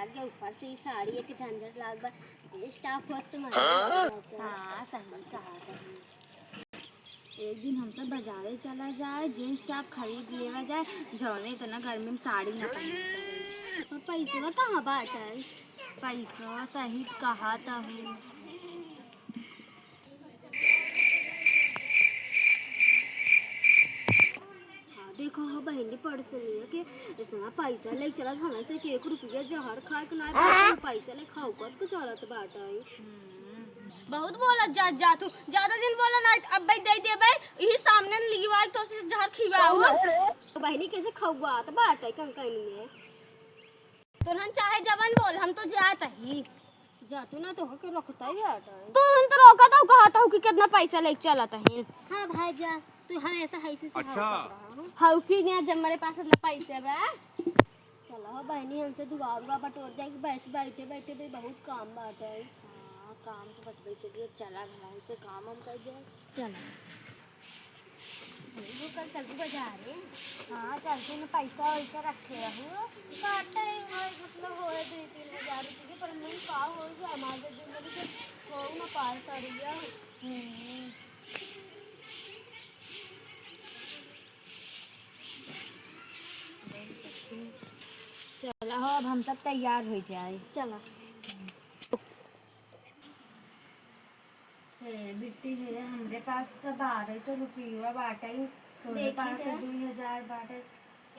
लाग गया, ऊपर से ही साड़ी एक झंझट लाग बा। जे स्टाफ हो तुम्हारा। हाँ सही कहा सही। एक दिन हम सब बाजारे चला जाए, जींस टॉप खरीद लेवा जाए, जौने इतना गर्मी में साड़ी ना पहने। और पैसा कहाँ बाटे? पैसा सही कहा था हूँ। देखो हो बहनी पड़ोसनी के इतना पैसा ले चलत हमरा से के 1 रुपया जहर खा के ना पैसा ले खाऊ कत को चलत बाटे। बहुत बोला जा जा तू ज्यादा दिन बोला ना, अब भाई दे दे भाई यही सामने लीवा तो से जहर खिवाऊ। तो बहनी कैसे खाऊगा तो बाटे कंकनी में तो हम चाहे जवान बोल, हम तो जात ही जातू ना तो हो के रखता ही बाटे। तो हम तो रोका था, कहता हूँ कि कितना पैसा ले चलत है। हां भाई जा तू हमेशा ऐसे से अच्छा हाउ की ना जब मेरे पास इतना पैसा बा। चलो हो बहनी हमसे दुआ बटोर जाए कि बस बैठे बैठे भी बहुत काम बाटे। हां काम तो बतबई के चला घर से काम हम कर जाए। चलो वो कल चल बाजार है। हाँ चलते में पैसा वैसा रखे रहूँ काटे मतलब होए 2-3 हज़ार रुपये पर नहीं का हो गया हमारे जिंदगी से हो ना पाए सड़िया। चलो अब हम सब तैयार हो जाए। चलो बिट्टी है हमारे पास तो 1200 रुपया बाटा ही, मेरे पास तो 2000 बाटा।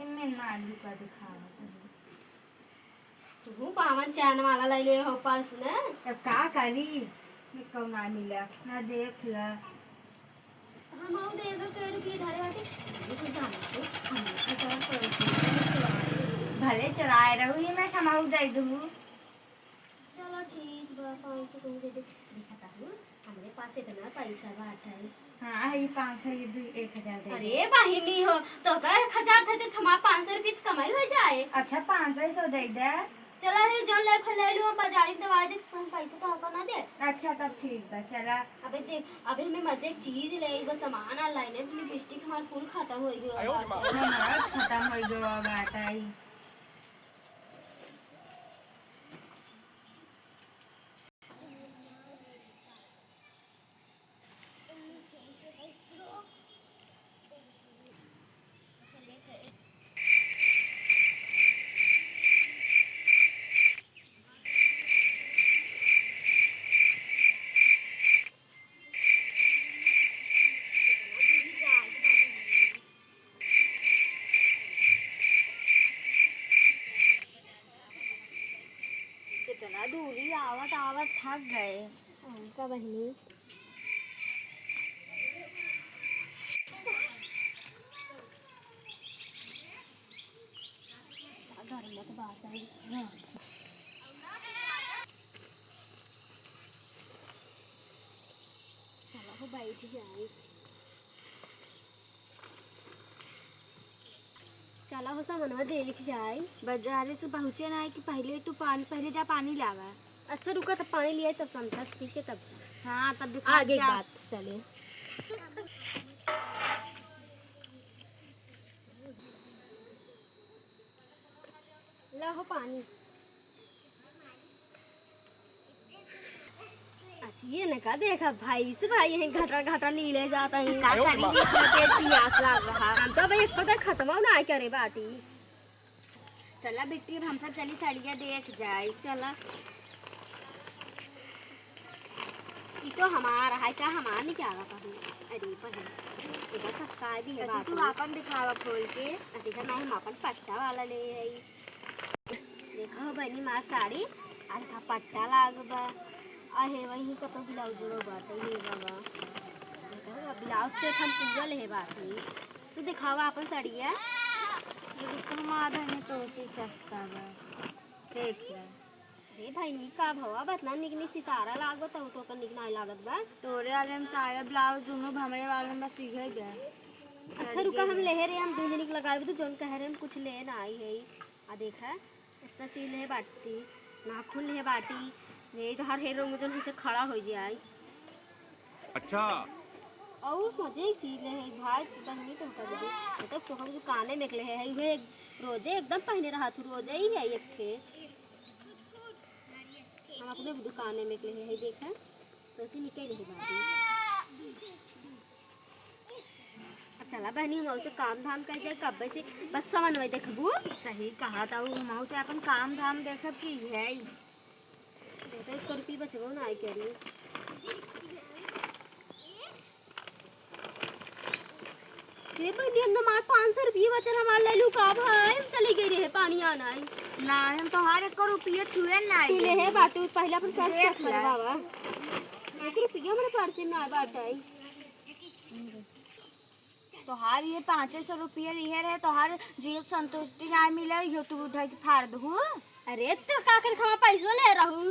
इनमें नालू का दिखावा तू पावन चैन वाला ले ले हो पर्स ने। अब का करी कौन ना मिला ना देख ला। हम आओ दे दो केड़ की धरे बाटे तू जाने छे हम तो चला पड़ोसी भले चलाए रहू ये मैं समाऊ दे दूँ। चलो ठीक बा 500 तुम दे दे दिखाता हूँ हमारे पास इतना पैसा बाटे। हाँ ये 500 ये 1000 दे। अरे बहिनी हो तो का 1000 थे तो हमारा 500 रुपये कमाई हो जाए। अच्छा 500 दे दे। चला है जौन ले खले लू हम बाजारी में दवा दे पैसा तो आपका ना दे। अच्छा तब ठीक बा चला। अबे देख अबे हमें मजे एक चीज ले वो सामान ऑनलाइन है लिपस्टिक हमारा फुल खत्म हो गया खत्म हो गया बाटा ही। कितना दूरी आवत आवत थक गए का बहनी। घर में तो बात है चलो हो बैठ जाए। चला हो सामान देख जाए। बाजारे से पहुँचे ना है कि पहले तू पहले जा पानी लावा। अच्छा रुका तब पानी लिया तब समझा ठीक है तब हाँ तब आगे की बात चले। लो पानी। अच्छा ये न का देखा भाई से भाई यहीं घटा घटा लीले जाता है का करेंगे प्यास लग रहा हम तो भाई एक पता खत्म हो ना करे बाटी। चला बेटी अब हम सब चली साड़ियाँ देख जाए। चला ये तो हमारा है क्या हमारा नहीं क्या रहा हूँ। अरे पहले इधर सस्ता भी है बात तू अपन दिखावा खोल के। देखा मैं हम अपन पट्टा वाला ले आई। देखो बनी मार साड़ी आज का पट्टा लागबा आहे वही को तो ब्लाउज रो बाटे ये बाबा। देखो ब्लाउज से हम पूरा ले बाटे तू दिखावा अपन साड़िया। हमारा में तो उसी सस्ता बा देख ले। अरे भाई नी का भवा बतना निकनी सितारा लागत तो कर निक नहीं लागत बा। तोरे वाले में साया ब्लाउज दोनों हमरे वाले में सीखे गए। अच्छा रुका हम ले रहे हम 2 दिन के लगाए तो जोन कह रहे हम कुछ ले ना आई है। आ देखा इतना चीज है बाटी नाखून है बाटी ये तो हर हेरो में जोन से खड़ा हो जाए। अच्छा और मजे एक चीज ले है भाई बहनी तो कर दे मतलब तो हम काने में निकले है वे रोजे एकदम पहने रहा तू रोजे ही है एक थे। हम अपने दुकान में निकले है देखा तो उसे निकल रही बात। चला बहनी हम उसे काम धाम कर जाए कब से बस समझ में देखबू। सही कहा था वो माऊ से अपन काम धाम देखब की है देखो 1 रुपये बचबो ना आई करी। ये बहनी हम हमारे 500 रुपये बचल हमारे ले लू का भाई हम चली गई रहे पानी आना है ना हम तो हर 1 रुपया छुए ना तू ले है बाटू पहले अपन कर चेक कर बाबा 1 रुपया हमारे पर्स में ना बाटा है तो हर ये 500 रुपया लिए रहे तो हर जीव संतुष्टि ना मिले यो तू उधर की फाड़ दू। अरे तो का कर हम पैसो ले रहू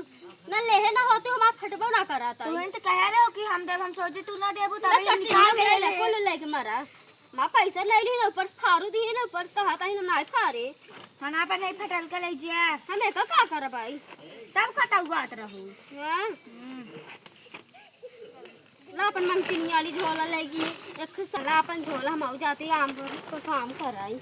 ना ले ना होते हमार फटबो ना कराता तू तो कह रहे हो कि हम देव हम सोचे तू ना देबू तब चट्टी ले ले फूल ले के मारा मां पैसा ले ली ना ऊपर फारू दी ना ऊपर कहता ही ना फारे खाना पर नहीं फटल के ले जे हमें का कर भाई तब खता हुआ रहू। हां ला अपन मंगती वाली झोला लेगी एक साला अपन झोला हम जाते आम पर काम कराई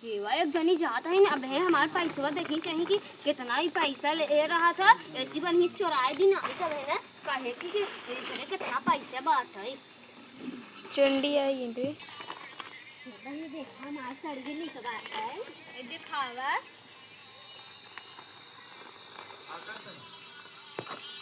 ये वा एक जनी जाता है ना अब है हमारे पैसा देखी चाहिए कि कितना ही पैसा ले रहा था ऐसी बनी चुराए दिन आई सब है ना कहे कि इसने कितना पैसा बांटा है चंडी आई रे ये देखा हमारी सड़गी नहीं कब आता है ये दिखावा।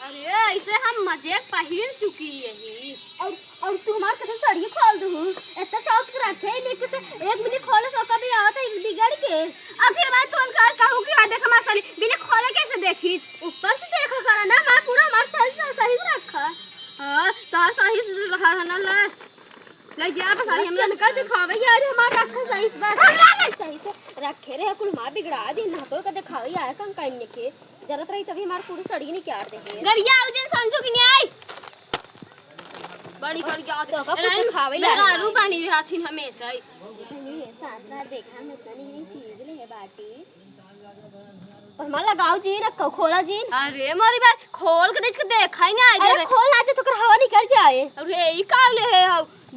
अरे ऐसे हम मजे पहिर चुकी है और तू हमार कथे सड़ी खोल दू इतना चौथ के रखे लेके से 1 मिनट खोले सो कभी आवत है बिगड़ के अब फिर मैं तो उनका कहूं कि देख हमार सड़ी बिना खोले कैसे देखी ऊपर से देखा करा ना मैं पूरा हमार सही से रखा। हां तार सही से रखा है ना ले जा बस हम का दिखावे यार हमार रखा सही से बस सही से रखे रे कुल मां बिगड़ा दी ना तो का दिखावे आया कम करने के जरूरत रही तभी हमार पूरी सड़ी नहीं क्या देंगे गरिया उजन समझो कि नहीं आई बड़ी कर जा तो का दिखावे यार आलू पानी रहथिन हमेशा ये साथ रात देखा हम इतना नहीं चीज ले है बाटी पर मैं लगाओ जी रखो खोला जी। अरे मोरी बात खोल के इसको देखा ही नहीं आई। अरे खोल ना तो कर हवा निकल जाए। अरे ई का ले है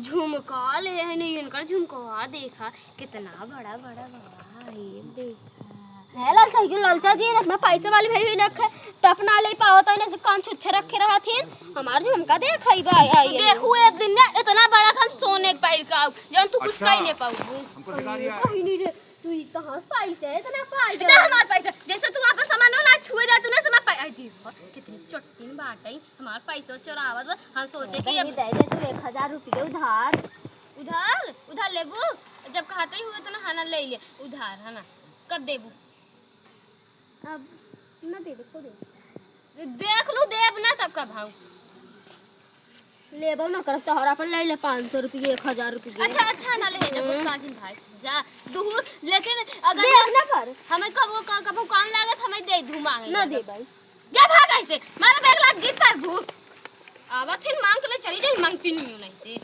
झुमका ले है नहीं इनका झुमका देखा कितना बड़ा बड़ा बड़ा ये देखा है ललचा की ललचा जी अपना पैसे वाली भाई रखे टपना ले पाओ तो इने से कान छुच्छे रखे रहा थी हमार झुमका देखई बा आई देखू एक दिन ना इतना बड़ा हम सोने के पहिर का जन तू कुछ कह नहीं पाऊ हमको सिखा दिया कहीं नहीं रे तू इतना पैसे इतना पैसे ना हमार पैसे जैसे तू वहां पे सामान ना छुए जा तूने से मैं आई थी कितनी चट्टीन बाटई हमार पैसा चोरावत हम सोचे कि अब दे दे तू 1000 रुपए उधार उधार उधार लेबू जब कहते ही हुए तो ना खाना ले ले उधार है ना कब देबू अब ना देबे को दे देख लू देब ना तब का भाव लेबो ना करब तोहरा पर ले ले 500 रुपए 1000 रुपए। अच्छा अच्छा ना ले जब साजिन भाई जा दू लेकिन अगर देखना पर हमें कब काम लागत हमें दे दू मांगे ना दे भाई जा भाग ऐसे मारा बैग लाग गिर पर भू आवा फिर मांग के ले चली जाए मांगती नहीं हूं नहीं से